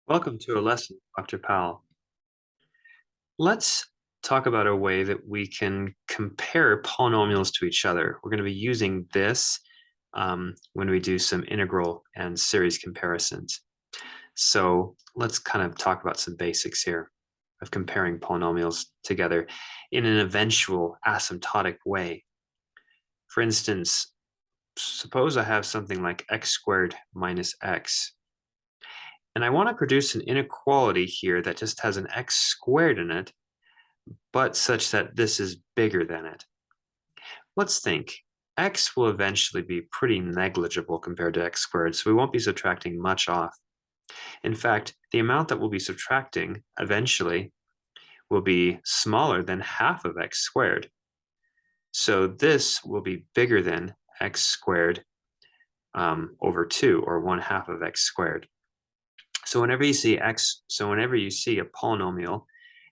Welcome to a lesson, Dr. Powell. Let's talk about a way that we can compare polynomials to each other. We're going to be using this when we do some integral and series comparisons. So let's kind of talk about some basics here of comparing polynomials together in an eventual asymptotic way. For instance, suppose I have something like x squared minus x. And I want to produce an inequality here that just has an x squared in it, but such that this is bigger than it. Let's think. X will eventually be pretty negligible compared to x squared, so we won't be subtracting much off. In fact, the amount that we'll be subtracting eventually will be smaller than half of x squared. So this will be bigger than x squared over 2, or 1/2 of x squared. So whenever you see a polynomial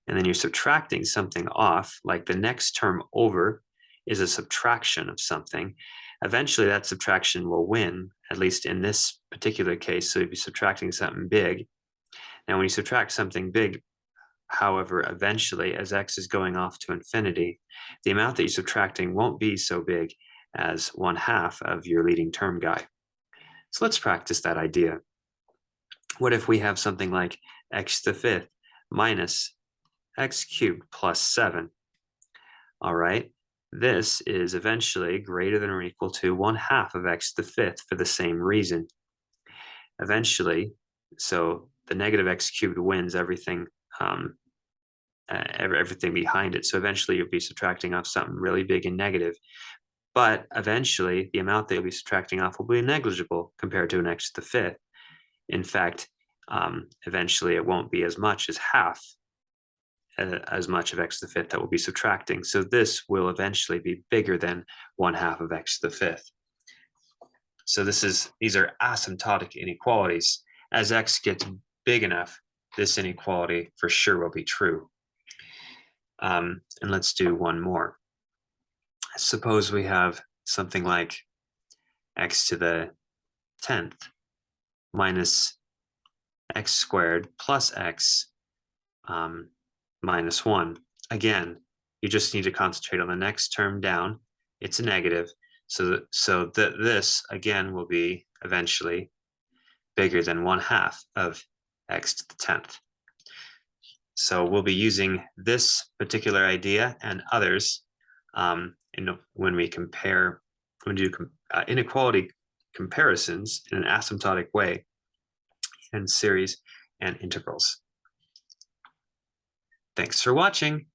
and then you're subtracting something off, like the next term over is a subtraction of something, eventually that subtraction will win, at least in this particular case. So you'd be subtracting something big. Now, when you subtract something big, however, eventually, as x is going off to infinity, the amount that you're subtracting won't be so big as 1/2 of your leading term guy. So let's practice that idea. What if we have something like x to the fifth minus x cubed plus 7? All right, this is eventually greater than or equal to 1/2 of x to the fifth for the same reason. Eventually, so the negative x cubed wins everything, everything behind it. So eventually you'll be subtracting off something really big and negative. But eventually, the amount that you'll be subtracting off will be negligible compared to an x to the fifth. In fact, eventually it won't be as much as half as much of x to the fifth that we'll be subtracting. So this will eventually be bigger than 1/2 of x to the fifth. So these are asymptotic inequalities. As x gets big enough, this inequality for sure will be true. And let's do one more. Suppose we have something like x to the 10th minus x squared plus x minus 1. Again, you just need to concentrate on the next term down. It's a negative. So this, again, will be eventually bigger than 1/2 of x to the 10th. So we'll be using this particular idea and others when we do inequality comparisons in an asymptotic way in series and integrals. Thanks for watching.